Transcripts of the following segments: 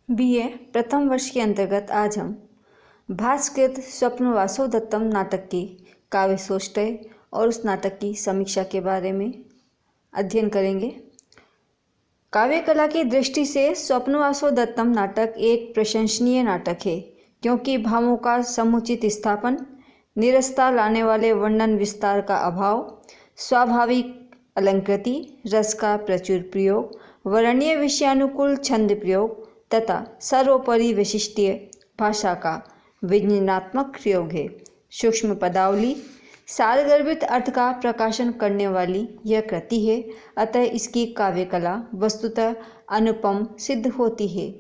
BA प्रथम वर्ष के अंतर्गत आज हम भास्कृत स्वप्न वासवदत्तम नाटक की काव्य सोष्टय और उस नाटक की समीक्षा के बारे में अध्ययन करेंगे। काव्य कला की दृष्टि से स्वप्न वासवदत्तम नाटक एक प्रशंसनीय नाटक है, क्योंकि भावों का समुचित स्थापन, नीरसता लाने वाले वर्णन विस्तार का अभाव, स्वाभाविक अलंकृति, रस का प्रचुर प्रयोग, वर्णनीय विषयानुकूल छंद प्रयोग तथा सर्वोपरि विशिष्टीय भाषा का विज्ञानात्मक प्रयोग है। सूक्ष्म पदावली, सारगर्भित अर्थ का प्रकाशन करने वाली यह कृति है, अतः इसकी काव्य कला वस्तुतः अनुपम सिद्ध होती है।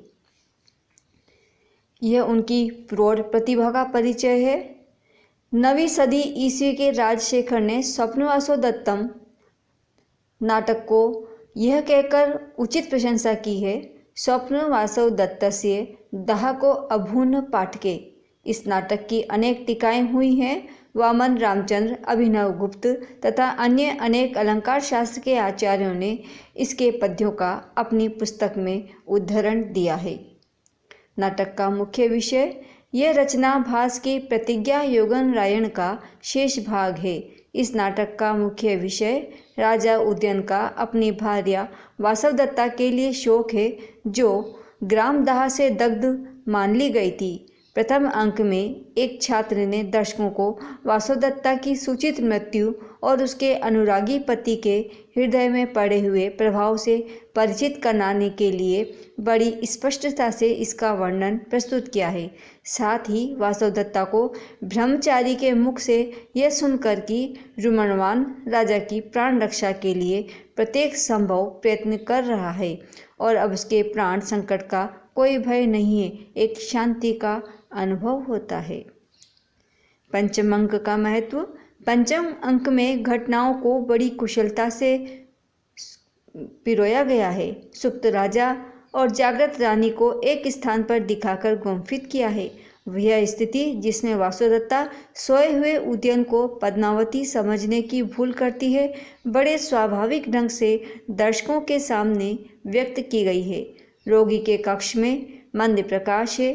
यह उनकी प्रौढ़ प्रतिभा का परिचय है। 9वीं सदी ईस्वी के राजशेखर ने स्वप्न वासवदत्तम नाटक को यह कहकर उचित प्रशंसा की है, स्वप्न वासवदत्तस्य दाहको अभून् पाठके। इस नाटक की अनेक टीकाएं हुई हैं। वामन रामचंद्र, अभिनव गुप्त तथा अन्य अनेक अलंकार शास्त्र के आचार्यों ने इसके पद्यों का अपनी पुस्तक में उद्धरण दिया है। नाटक का मुख्य विषय, यह रचना भास की प्रतिज्ञा योगन रायण का शेष भाग है। इस नाटक का मुख्य विषय राजा उदयन का अपनी भार्या वासवदत्ता के लिए शोक है, जो ग्रामदाह से दग्ध मान ली गई थी। प्रथम अंक में एक छात्र ने दर्शकों को वासवदत्ता की सूचित मृत्यु और उसके अनुरागी पति के हृदय में पड़े हुए प्रभाव से परिचित कराने के लिए बड़ी स्पष्टता से इसका वर्णन प्रस्तुत किया है। साथ ही वासवदत्ता को ब्रह्मचारी के मुख से यह सुनकर कि रुमणवान राजा की प्राण रक्षा के लिए प्रत्येक संभव प्रयत्न कर रहा है और अब उसके प्राण संकट का कोई भय नहीं है, एक शांति का अनुभव होता है। पंचम अंक का महत्व, पंचम अंक में घटनाओं को बड़ी कुशलता से पिरोया गया है। सुप्त राजा और जागृत रानी को एक स्थान पर दिखाकर गुम्फित किया है। वह स्थिति जिसमें वासवदत्ता सोए हुए उदयन को पद्मावती समझने की भूल करती है, बड़े स्वाभाविक ढंग से दर्शकों के सामने व्यक्त की गई है। रोगी के कक्ष में मंद प्रकाश है।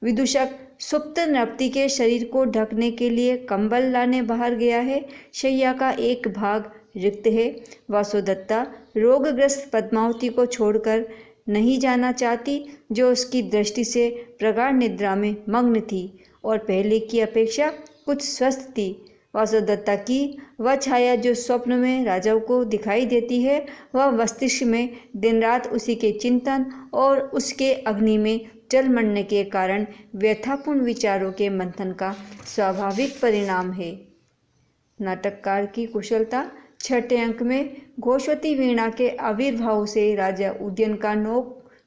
विदूषक सुप्त नृपति के शरीर को ढकने के लिए कंबल लाने बाहर गया है। शैया का एक भाग रिक्त है। वासवदत्ता रोगग्रस्त पद्मावती को छोड़कर नहीं जाना चाहती, जो उसकी दृष्टि से प्रगाढ़ निद्रा में मग्न थी और पहले की अपेक्षा कुछ स्वस्थ थी। वासवदत्ता की वह छाया जो स्वप्न में राजाओं को दिखाई देती है, वह मस्तिष्क में दिन रात उसी के चिंतन और उसके अग्नि में जल मरने के कारण व्यथापूर्ण विचारों के मंथन का स्वाभाविक परिणाम है। नाटककार की कुशलता, छठे अंक में घोषवती वीणा के आविर्भाव से राजा उदयन का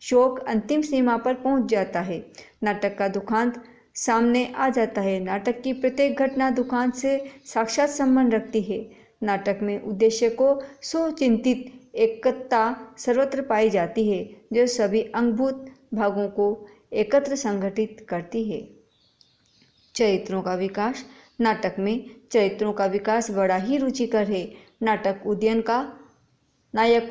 शोक अंतिम सीमा पर पहुंच जाता है। नाटक का दुखांत सामने आ जाता है। नाटक की प्रत्येक घटना दुखांत से साक्षात संबंध रखती है। नाटक में उद्देश्य को सुचिंतित एकता सर्वत्र पाई जाती है, जो सभी अंगभूत भागों को एकत्र संगठित करती है। चरित्रों का विकास, नाटक में चरित्रों का विकास बड़ा ही रुचिकर है। नायक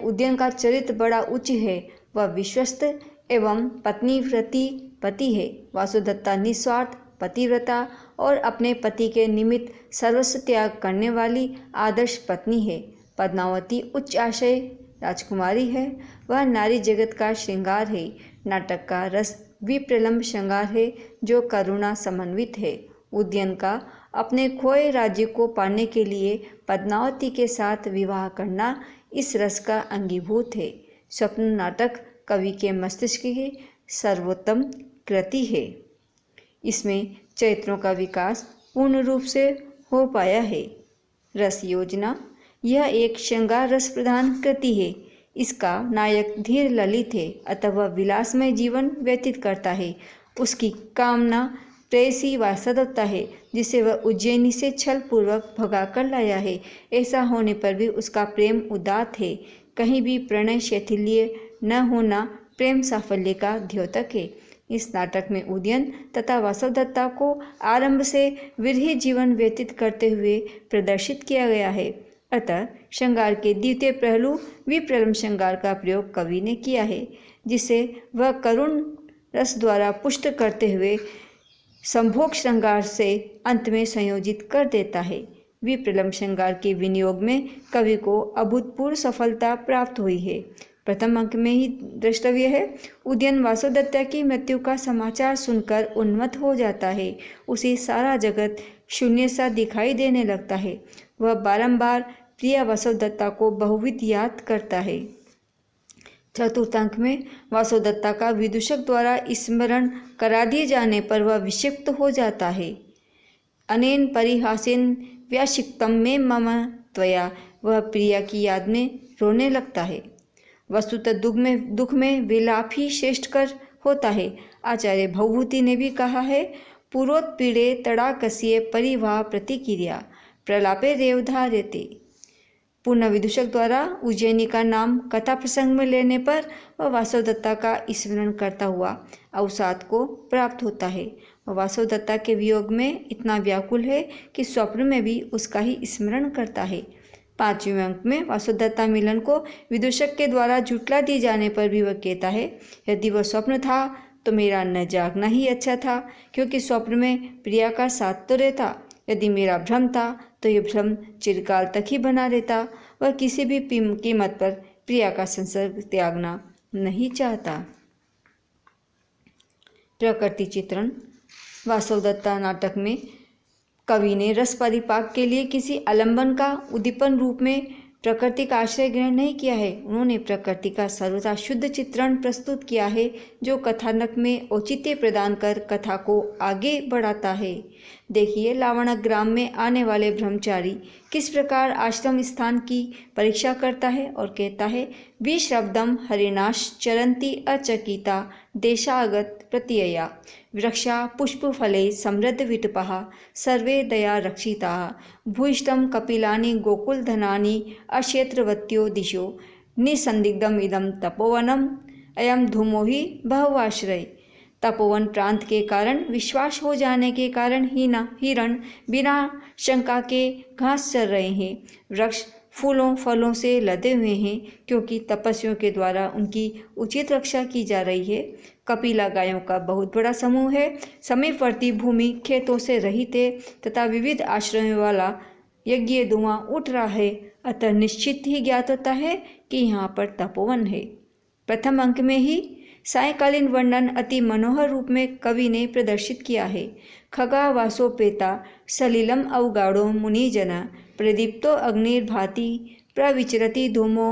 उदयन का चरित्र बड़ा उच्च है। वह विश्वस्त एवं पत्नीव्रती पति है। वासवदत्ता निस्वार्थ पतिव्रता और अपने पति के निमित्त सर्वस्व त्याग करने वाली आदर्श पत्नी है। पद्मावती उच्च आशय राजकुमारी है। वह नारी जगत का श्रृंगार है। नाटक का रस विप्रलंब श्रृंगार है, जो करुणा समन्वित है। उदयन का अपने खोए राज्य को पाने के लिए पद्मावती के साथ विवाह करना इस रस का अंगीभूत है। स्वप्न नाटक कवि के मस्तिष्क की सर्वोत्तम कृति है। इसमें चरित्रों का विकास पूर्ण रूप से हो पाया है। रस योजना, यह एक श्रृंगार रस प्रधान कृति है। इसका नायक धीर ललित है, अतः वह विलासमय जीवन व्यतीत करता है। उसकी कामना प्रेयसी वासवदत्ता है, जिसे वह उज्जैनी से छल पूर्वक भगा कर लाया है। ऐसा होने पर भी उसका प्रेम उदात्त है। कहीं भी प्रणय शैथिल्य न होना प्रेम साफल्य का द्योतक है। इस नाटक में उदयन तथा वासवदत्ता को आरंभ से विरही जीवन व्यतीत करते हुए प्रदर्शित किया गया है। अतः श्रृंगार के द्वितीय पहलू विप्रलंब श्रृंगार का प्रयोग कवि ने किया है, जिसे वह करुण रस द्वारा पुष्ट करते हुए संभोग श्रृंगार से अंत में संयोजित कर देता है। विप्रलंब श्रृंगार के विनियोग में कवि को अभूतपूर्व सफलता प्राप्त हुई है। प्रथम अंक में ही द्रष्टव्य है, उदयन वासोदत्ता की मृत्यु का समाचार सुनकर उन्मत्त हो जाता है। उसे सारा जगत शून्य सा दिखाई देने लगता है। वह बारंबार प्रिया वासोदत्ता को बहुविध याद करता है। चतुर्थ अंक में वासोदत्ता का विदूषक द्वारा स्मरण करा दिए जाने पर वह विक्षिप्त हो जाता है। अनेन परिहासेन व्याशिक्तम में मम त्वया, वह प्रिया की याद में रोने लगता है। वस्तुतः दुख में विलाप ही श्रेष्ठ कर होता है। आचार्य भवभूति ने भी कहा है, पूर्वोत्पीड़े तड़ाकस्य परिवाह प्रतिक्रिया प्रलापे रेवधार्यते। पूर्ण विदूषक द्वारा उज्जैनी का नाम कथा प्रसंग में लेने पर वह वासोदत्ता का स्मरण करता हुआ अवसाद को प्राप्त होता है। वह वासोदत्ता के वियोग में इतना व्याकुल है कि स्वप्न में भी उसका ही स्मरण करता है। पांचवें अंक में वासोदत्ता मिलन को विदूषक के द्वारा झुठला दिए जाने पर भी वह कहता है, यदि वह स्वप्न था तो मेरा न जागना ही अच्छा था, क्योंकि स्वप्न में प्रिया का साथ तो रहता। यदि मेरा भ्रम था तो यह भ्रम चिरकाल तक ही बना रहता। वह किसी भी कीमत पर प्रिया का संसर्ग त्यागना नहीं चाहता। प्रकृति चित्रण। वासोदत्ता नाटक में कवि ने रस परिपाक के लिए किसी आलंबन का उद्दीपन रूप में प्रकृति का आश्रय ग्रहण नहीं किया है। उन्होंने प्रकृति का सर्वथा शुद्ध चित्रण प्रस्तुत किया है, जो कथानक में औचित्य प्रदान कर कथा को आगे बढ़ाता है। देखिए, लावणक ग्राम में आने वाले ब्रह्मचारी किस प्रकार आश्रम स्थान की परीक्षा करता है और कहता है, विश्रब्दम हरिणाश चरंती अचकिता देशागत प्रत्यया वृक्षा पुष्पफले समृद्ध विटपः सर्वे दया रक्षिताः भूयिष्ठं कपिलानि गोकुलधनानि अक्षेत्रवत्यो दिशो निसंदिग्धम इदं तपोवनम अयम धूमो ही बहुआश्रय। तपोवन प्रांत के कारण विश्वास हो जाने के कारण हिरण बिना शंका के घास चर रहे हैं। वृक्ष फूलों फलों से लदे हुए हैं, क्योंकि तपस्वियों के द्वारा उनकी उचित रक्षा की जा रही है। कपिला गायों का बहुत बड़ा समूह है। समीपवर्ती भूमि खेतों से रहित है तथा विविध आश्रयों वाला यज्ञ धुआं उठ रहा है, अतः निश्चित ही ज्ञात होता है कि यहाँ पर तपोवन है। प्रथम अंक में ही सायकालीन वर्णन अति मनोहर रूप में कवि ने प्रदर्शित किया है। खगा वासोपेता सलिलम अवगाढ़ो मुनिजना प्रदीप्तो अग्निर्भाति प्रविचरति धूमो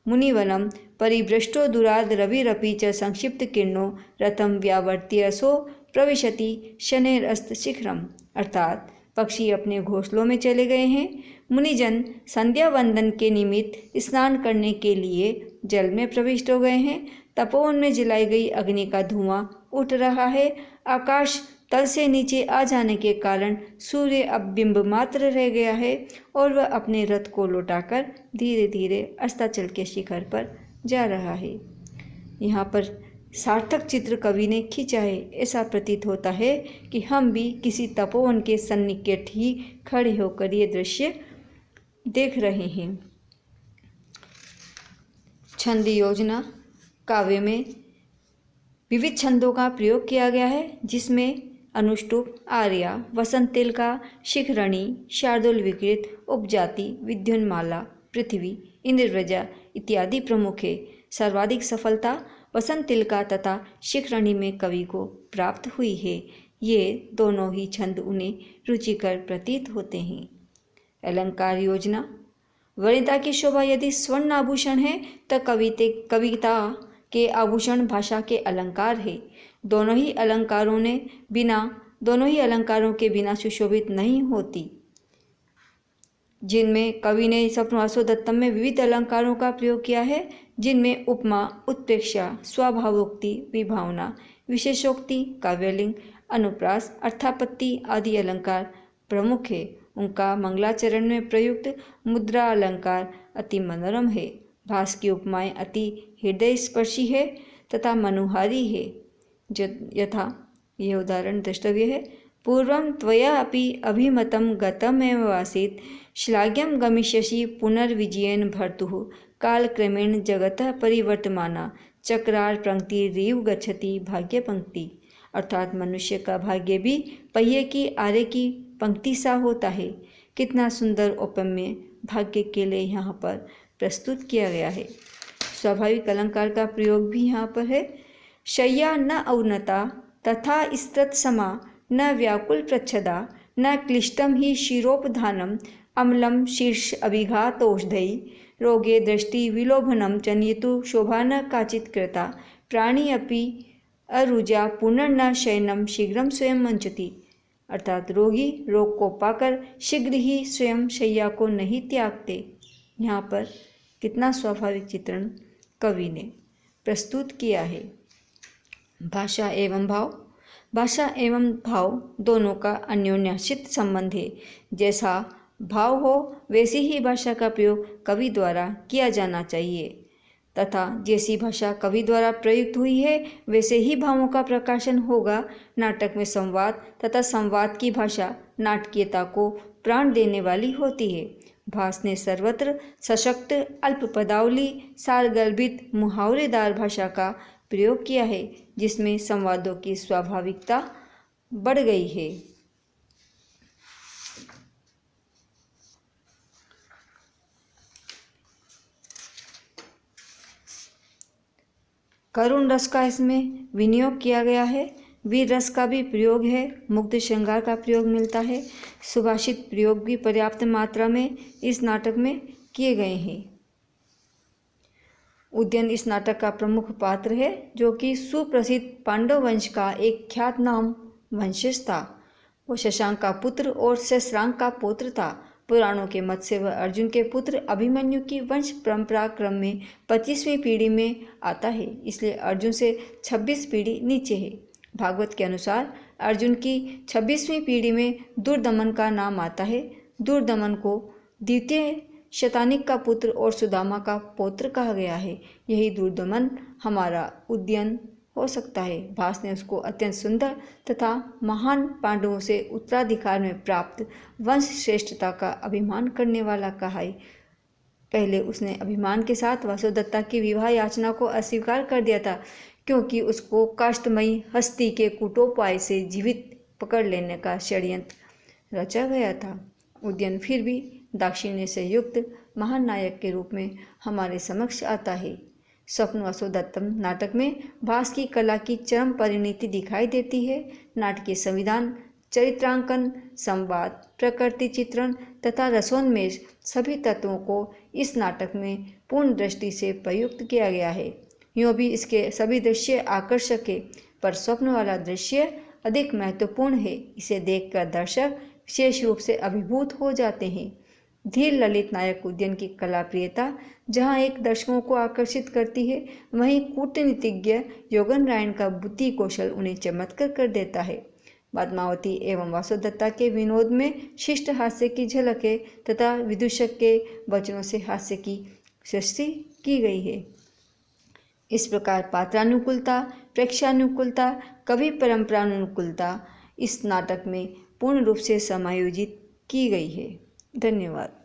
मुनिवनम परिभ्रष्टो दुराद रविरपि च संक्षिप्त किरणो रथम व्यावर्त्यसो प्रविशति शनैरस्त शिखरम। अर्थात पक्षी अपने घोंसलों में चले गए हैं। मुनिजन संध्या वंदन के निमित्त स्नान करने के लिए जल में प्रविष्ट हो गए हैं। तपोवन में जलाई गई अग्नि का धुआं उठ रहा है। आकाश तल से नीचे आ जाने के कारण सूर्य अब बिंब मात्र रह गया है और वह अपने रथ को लौटाकर धीरे धीरे अस्ताचल के शिखर पर जा रहा है। यहाँ पर सार्थक चित्र कवि ने खींचा है। ऐसा प्रतीत होता है कि हम भी किसी तपोवन के सन्निकट ही खड़े होकर ये दृश्य देख रहे हैं। छंद योजना। काव्य में विविध छंदों का प्रयोग किया गया है, जिसमें अनुष्टुप, आर्या, वसंत तिलका, शिखरणी, शार्दुल विकृत, उपजाति, विद्युन्माला, पृथ्वी, इंद्रव्रजा इत्यादि प्रमुख है। सर्वाधिक सफलता वसंत तिलका तथा शिखरणी में कवि को प्राप्त हुई है। ये दोनों ही छंद उन्हें रुचिकर प्रतीत होते हैं। अलंकार योजना। वनिता की शोभा यदि स्वर्ण आभूषण है तो कविता के आभूषण भाषा के अलंकार है। दोनों ही अलंकारों के बिना सुशोभित नहीं होती। जिनमें कवि ने स्वप्नवासोदत्तम में विविध अलंकारों का प्रयोग किया है, जिनमें उपमा, उत्प्रेक्षा, स्वभावोक्ति, विभावना, विशेषोक्ति, काव्यलिंग, अनुप्रास, अर्थापत्ति आदि अलंकार प्रमुख है। उनका मंगलाचरण में प्रयुक्त मुद्रा अलंकार अति मनोरम है। भास की उपमाएं अति हृदय स्पर्शी है तथा मनोहारी है। यथा यह उदाहरण द्रष्टव्य है। पूर्वं त्वया अपि अभिमतं गतमेव आसीत् श्लाघ्यं गमिष्यसि पुनर्विजयेन भर्तुः कालक्रमेण जगतः परिवर्तमाना चक्रार पंक्ति रीव गच्छति भाग्य पंक्ति, अर्थात मनुष्य का भाग्य भी पहिए की आरे की पंक्ति सा होता है। कितना सुंदर उपम्य भाग्य के लिए यहाँ पर प्रस्तुत किया गया है। स्वाभाविक अलंकार का प्रयोग भी यहाँ पर है। शय्या न औन्नता तथा स्तृत समा न व्याकुल प्रच्छदा न क्लिष्टम ही शिरोपधानम अम्लम शीर्ष अभिघातौषधि रोगे दृष्टि विलोभनम जनयतु शोभा न काचित कृता प्राणी अपि अरुजा पुनर्न शयनम शीघ्रम स्वयं मंचति, अर्थात रोगी रोग को पाकर शीघ्र ही स्वयं शैया को नहीं त्यागते। यहाँ पर कितना स्वाभाविक चित्रण कवि ने प्रस्तुत किया है। भाषा एवं भाव, भाषा एवं भाव दोनों का अन्योन्याश्रित संबंध है। जैसा भाव हो वैसी ही भाषा का प्रयोग कवि द्वारा किया जाना चाहिए तथा जैसी भाषा कवि द्वारा प्रयुक्त हुई है वैसे ही भावों का प्रकाशन होगा। नाटक में संवाद तथा संवाद की भाषा नाटकीयता को प्राण देने वाली होती है। भास ने सर्वत्र सशक्त अल्प पदावली सारगर्भित मुहावरेदार भाषा का प्रयोग किया है जिसमें संवादों की स्वाभाविकता बढ़ गई है। करुण रस का इसमें विनियोग किया गया है। वीर रस का भी प्रयोग है। मुग्ध श्रृंगार का प्रयोग मिलता है। सुभाषित प्रयोग भी पर्याप्त मात्रा में इस नाटक में किए गए हैं। उदयन इस नाटक का प्रमुख पात्र है जो कि सुप्रसिद्ध पांडव वंश का एक ख्यात नाम वंशज था। वो शशांक का पुत्र और शस्त्रांक का पौत्र था। पुराणों के मत से वह अर्जुन के पुत्र अभिमन्यु की वंश परंपरा क्रम में 25वीं पीढ़ी में आता है, इसलिए अर्जुन से 26 पीढ़ी नीचे है। भागवत के अनुसार अर्जुन की 26वीं पीढ़ी में दुर्दमन का नाम आता है। दुर्दमन को द्वितीय शतानिक का पुत्र और सुदामा का पौत्र कहा गया है। यही दुर्दमन हमारा उदयन हो सकता है। भास ने उसको अत्यंत सुंदर तथा महान पांडवों से उत्तराधिकार में प्राप्त वंश श्रेष्ठता का अभिमान करने वाला कहा है। पहले उसने अभिमान के साथ वासुदत्ता की विवाह याचना को अस्वीकार कर दिया था क्योंकि उसको काष्ठमयी हस्ती के कूटोपाय से जीवित पकड़ लेने का षड्यंत्र रचा गया था। उदयन फिर भी दाक्षिण्य से युक्त महान नायक के रूप में हमारे समक्ष आता है। स्वप्न वासुदत्तम नाटक में भास की कला की चरम परिणति दिखाई देती है। नाटकीय संविधान, चरित्रांकन, संवाद, प्रकृति चित्रण तथा रसोन्मेष सभी तत्वों को इस नाटक में पूर्ण दृष्टि से प्रयुक्त किया गया है। यूँ भी इसके सभी दृश्य आकर्षक है, पर स्वप्न वाला दृश्य अधिक महत्वपूर्ण है। इसे देखकर दर्शक विशेष रूप से अभिभूत हो जाते हैं। धीर ललित नायक उदयन की कलाप्रियता जहाँ एक दर्शकों को आकर्षित करती है, वहीं कूटनीतिज्ञ योगन का बुद्धि कौशल उन्हें चमत्कार कर देता है। पद्मावती एवं वासुदत्ता के विनोद में शिष्ट हास्य की झलक है तथा विदूषक के वचनों से हास्य की सृष्टि की गई है। इस प्रकार पात्रानुकूलता, प्रेक्षानुकूलता, कवि परंपरानुकूलता इस नाटक में पूर्ण रूप से समायोजित की गई है। धन्यवाद।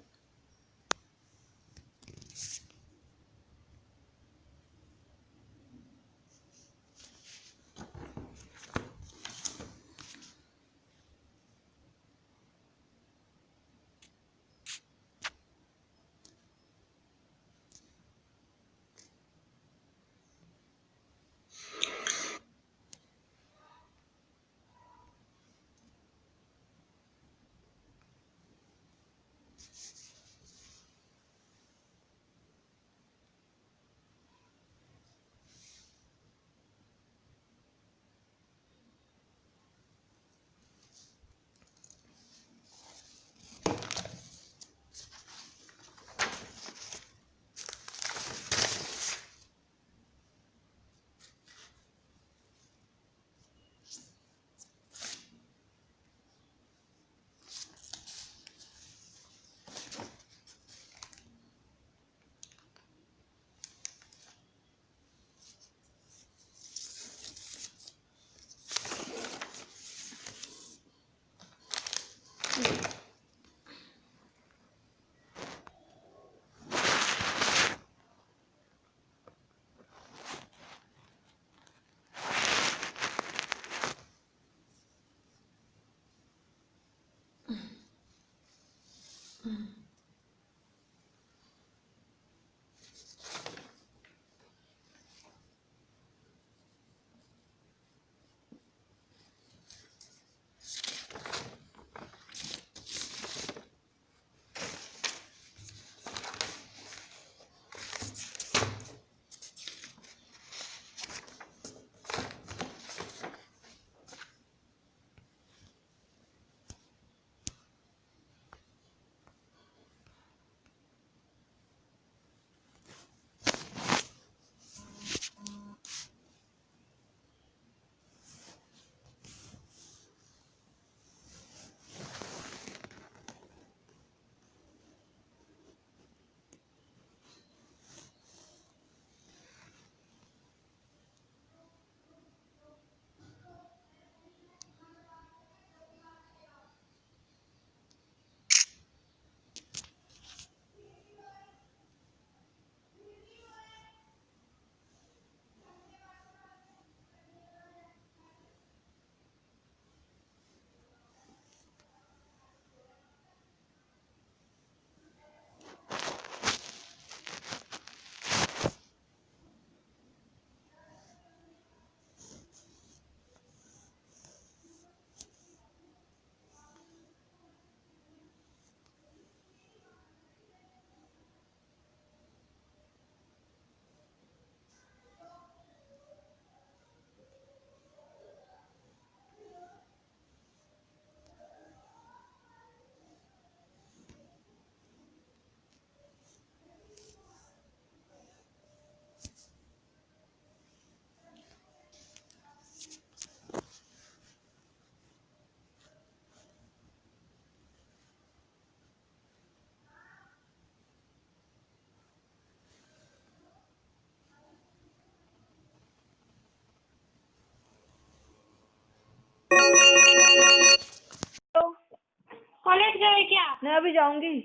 मैं अभी जाऊंगी।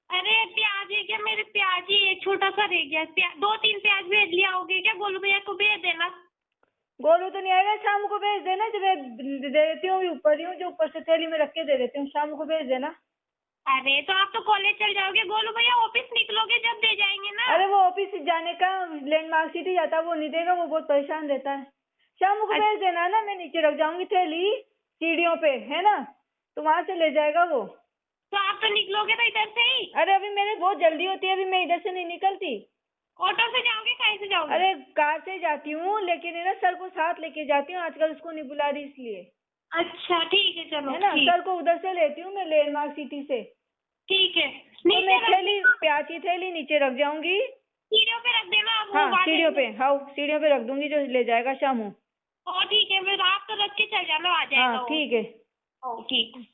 अरे प्याज है क्या? मेरे प्याज ही एक छोटा सा रह गया। 2-3 प्याज भेज लिया होगे क्या? गोलू भैया को भेज देना। गोलू तो नहीं आएगा, शाम को भेज देना। जब मैं दे देती हूँ, ऊपर ही हूँ, जो ऊपर से थैली में रख के दे देती हूँ, शाम को भेज देना। अरे तो आप तो कॉलेज चल जाओगे। गोलू भैया ऑफिस निकलोगे जब दे जाएंगे ना। अरे वो ऑफिस जाने का लैंडमार्क सिटी जाता है, वो नहीं देगा, वो बहुत परेशान रहता है। शाम को भेज देना ना, मैं नीचे रख जाऊंगी थैली सीढ़ियों पे, है ना, तो वहां से ले जाएगा वो। तो आप तो निकलोगे तो इधर से ही। अरे अभी मेरे बहुत जल्दी होती है, अभी मैं इधर से नहीं निकलती। ऑटो से जाओगे? कहीं से जाओगे? अरे कार से जाती हूँ, लेकिन है ना सर को साथ लेके जाती हूँ, आजकल उसको नहीं बुला रही इसलिए, अच्छा ठीक है, चलो है ना। ठीक। सर को उधर से लेती हूँ मैं, लैंडमार्क सिटी से। ठीक है, तो नीचे मैं रख थैली, प्याज की थैली नीचे रख जाऊंगी। सीढ़ियों पे रख देना। वो हाँ वाले सीढ़ियों पे, हाँ सीढ़ियों पे रख दूंगी, जो ले जाएगा शामू। और ठीक है, फिर आप तो रख के चल जाना, आ हाँ जाएगा वो। ठीक है। ओ ठीक।